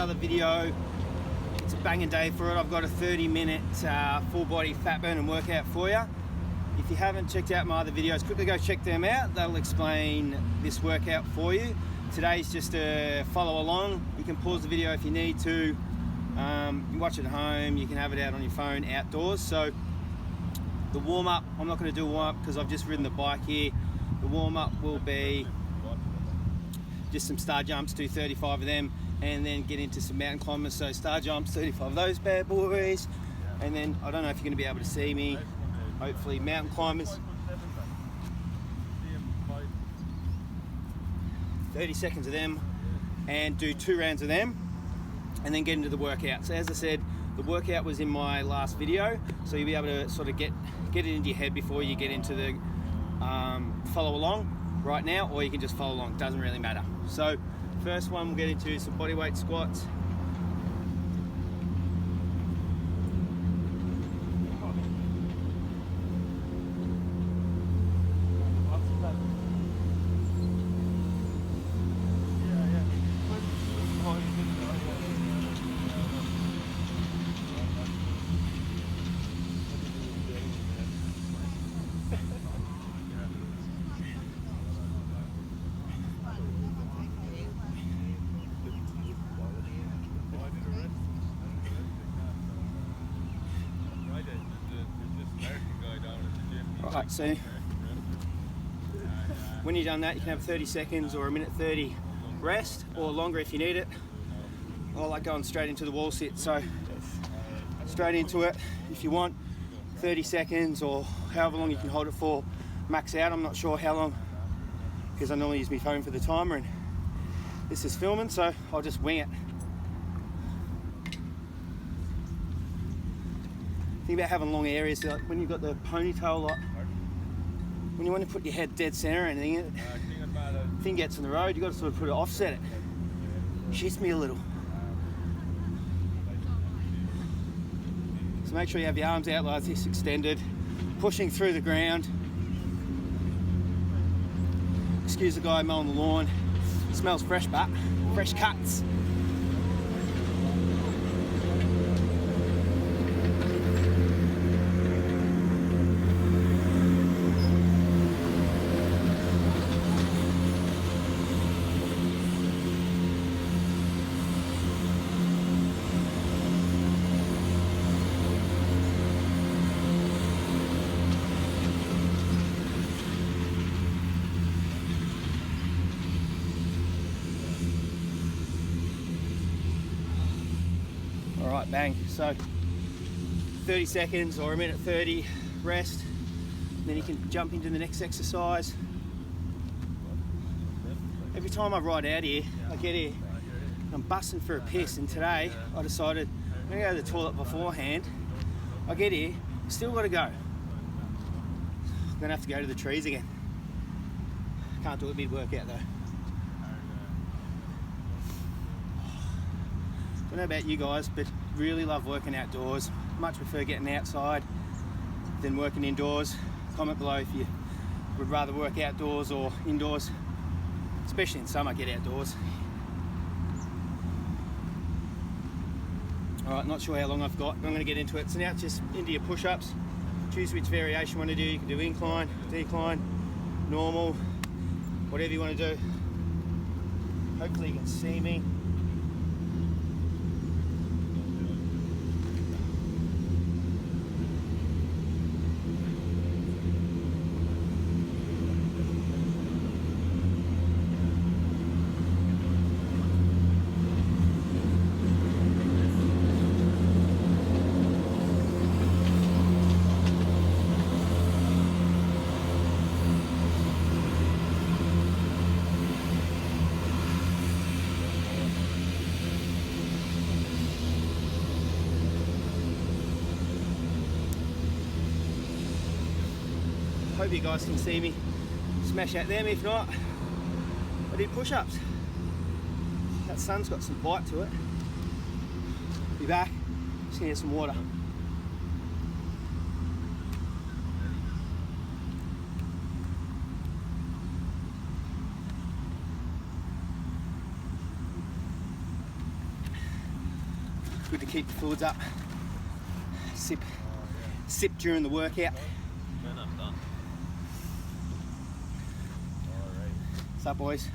another video. It's a banging day for it. I've got a 30-minute full body fat burning workout for you. If you haven't checked out my other videos, quickly go check them out. They'll explain this workout for you. Today's just a follow along. You can pause the video if you need to. You can watch it at home, you can have it out on your phone outdoors. So the warm-up, I'm not going to do a warm-up because I've just ridden the bike here. The warm-up will be just some star jumps, do 35 of them, and then get into some mountain climbers. So star jumps, 35 of those bad boys, and then I don't know if you're going to be able to see me, hopefully mountain climbers, 30 seconds of them, and do 2 rounds of them, and then get into the workout. So as I said, the workout was in my last video, so you'll be able to sort of get it into your head before you get into the follow along right now, or you can just follow along, doesn't really matter. So first one, we'll get into some bodyweight squats. Alright, so when you've done that, you can have 30 seconds or a minute 30 rest, or longer if you need it. I like going straight into the wall sit, so straight into it if you want, 30 seconds or however long you can hold it for, max out. I'm not sure how long because I normally use my phone for the timer and this is filming, so I'll just wing it. Think about having long areas, like when you've got the ponytail, like when you want to put your head dead center and thing gets in the road, you've got to sort of put it offset it. Shoots me a little. So make sure you have your arms out like this, extended, pushing through the ground. Excuse the guy mowing the lawn. It smells fresh, but fresh cuts. Alright, bang. So 30 seconds or a minute 30 rest, then you can jump into the next exercise. Every time I ride out here, I get here, I'm busting for a piss, and today I decided I'm going to go to the toilet beforehand. I get here, still got to go. I'm going to have to go to the trees again. Can't do a big workout though. I don't know about you guys, but really love working outdoors. Much prefer getting outside than working indoors. Comment below if you would rather work outdoors or indoors. Especially in summer, get outdoors. Alright, not sure how long I've got, but I'm going to get into it. So now it's just into your push-ups. Choose which variation you want to do. You can do incline, decline, normal, whatever you want to do. Hopefully you can see me. Hope you guys can see me. Smash out them. If not, I did push-ups. That sun's got some bite to it. Be back. Just gonna get some water. good to keep the fluids up. Sip during the workout. What's up, boys?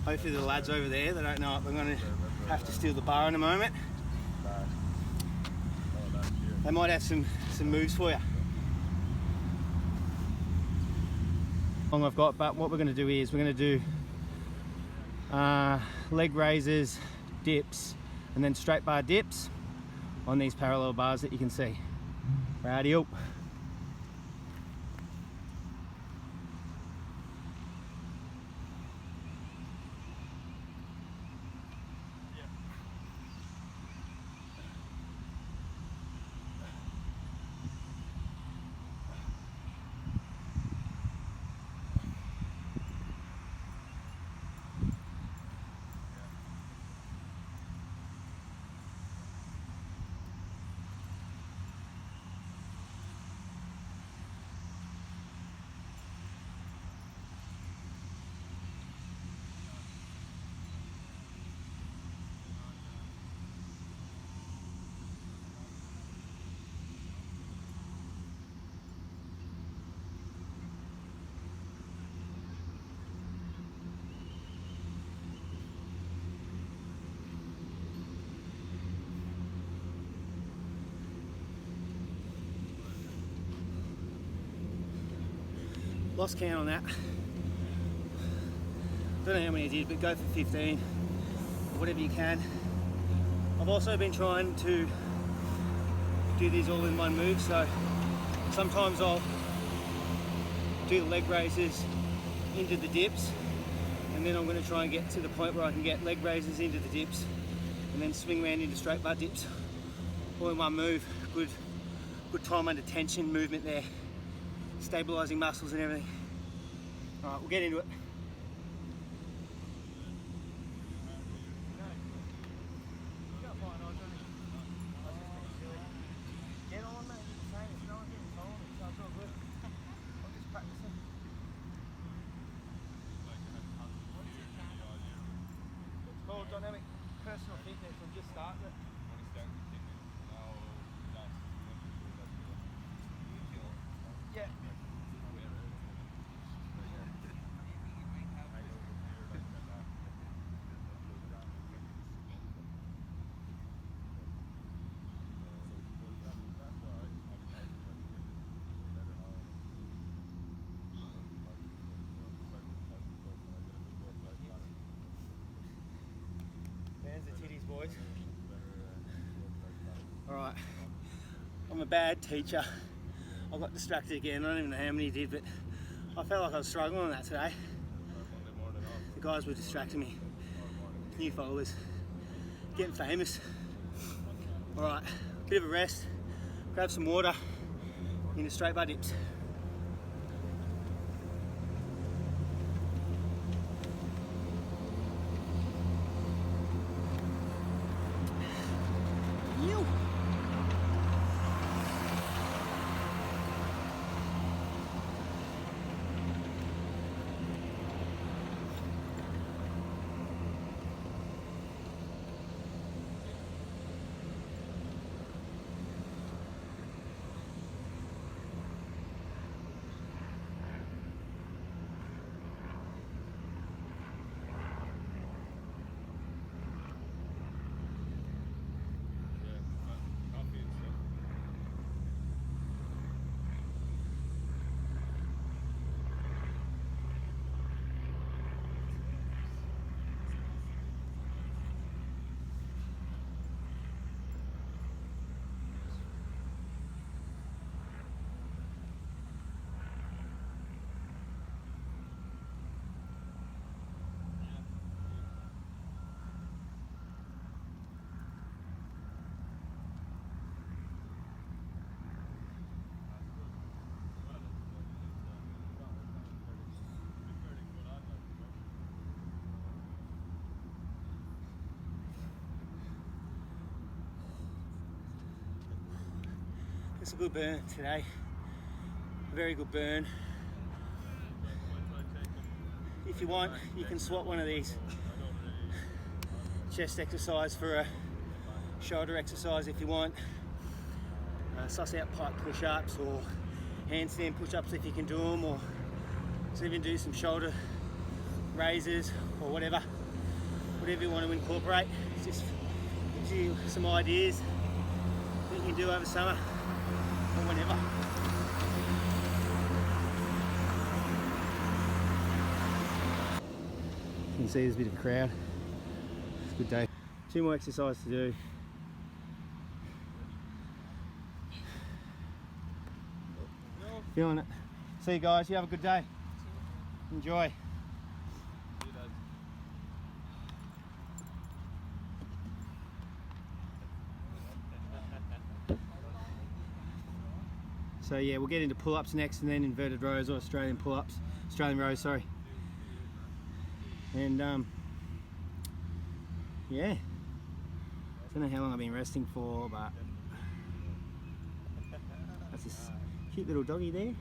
Hopefully the lads over there, they don't know it, but I'm going to have to steal the bar in a moment. They might have some moves for you. Long I've got, but what we're going to do is we're going to do leg raises, dips, and then straight bar dips on these parallel bars that you can see. Rowdy up. Lost count on that. Don't know how many I did, but go for 15, whatever you can. I've also been trying to do these all in one move, so sometimes I'll do the leg raises into the dips, and then I'm going to try and get to the point where I can get leg raises into the dips, and then swing around into straight bar dips, all in one move. Good time under tension movement there. Stabilizing muscles and everything. All right, we'll get into it. Get on, mate. No one getting told me, so it's all good. I'm just practicing. It's called dynamic personal fitness. I'm just starting it. Yeah. There's the titties, boys. Alright, I'm a bad teacher. I got distracted again. I don't even know how many did, but I felt like I was struggling on that today. The guys were distracting me. New followers. Getting famous. Alright, bit of a rest. Grab some water. Into straight bar dips. It's a good burn today. Very good burn. If you want, you can swap one of these chest exercise for a shoulder exercise if you want. Suss out pike push-ups or handstand push-ups if you can do them, or just even do some shoulder raises or whatever you want to incorporate. It just gives you some ideas that you can do over summer or whenever. You can see there's a bit of a crowd. It's a good day. 2 more exercises to do. Feeling it. See you guys, you have a good day. Enjoy. So yeah, we'll get into pull-ups next, and then inverted rows or Australian pull-ups, Australian rows, sorry. And yeah, I don't know how long I've been resting for, but that's this cute little doggy there.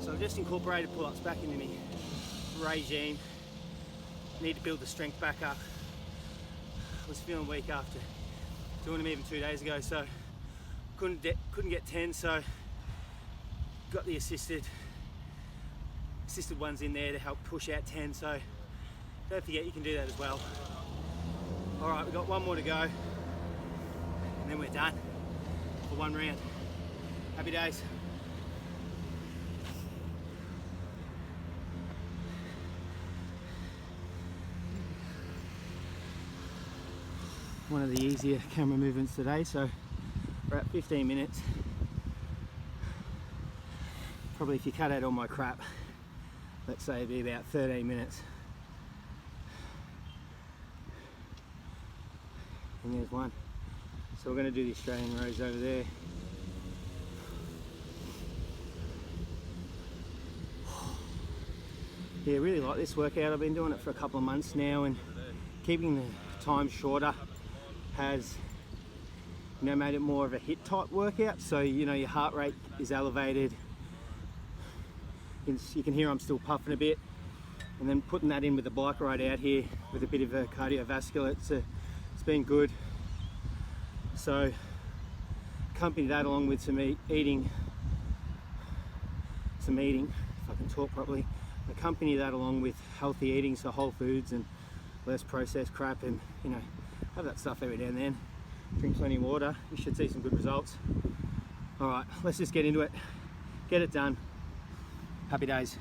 So I've just incorporated pull-ups back into my regime. Need to build the strength back up. I was feeling weak after doing them even 2 days ago, so couldn't get 10, so got the assisted ones in there to help push out 10, so don't forget you can do that as well. All right, we've got 1 more to go, and then we're done for 1 round. Happy days. One of the easier camera movements today, so we're at 15 minutes. Probably if you cut out all my crap, let's say it'd be about 13 minutes. And there's one. So we're going to do the Australian rows over there. Yeah, I really like this workout. I've been doing it for a couple of months now, and keeping the time shorter has, you know, made it more of a HIIT type workout. So, you know, your heart rate is elevated. You can hear I'm still puffing a bit, and then putting that in with the bike ride out here with a bit of a cardiovascular, it's been good. So accompany that along with some eating, if I can talk properly, accompany that along with healthy eating, so whole foods and less processed crap, and, you know, have that stuff every now and then. Drink plenty of water, you should see some good results. All right, let's just get into it, get it done. Happy days.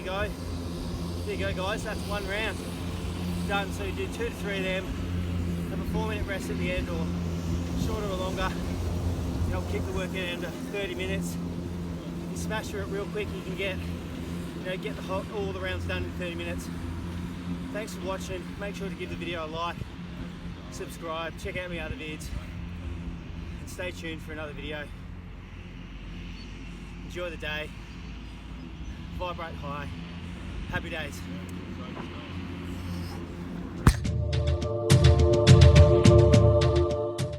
go. There you go, guys, that's 1 round done. So you do 2 to 3 of them, have a 4-minute rest at the end, or shorter or longer. I'll keep the workout under 30 minutes. If you smash through it real quick, you can get all the rounds done in 30 minutes. Thanks for watching. Make sure to give the video a like, subscribe, check out my other vids, and stay tuned for another video. Enjoy the day, vibrate high, happy days.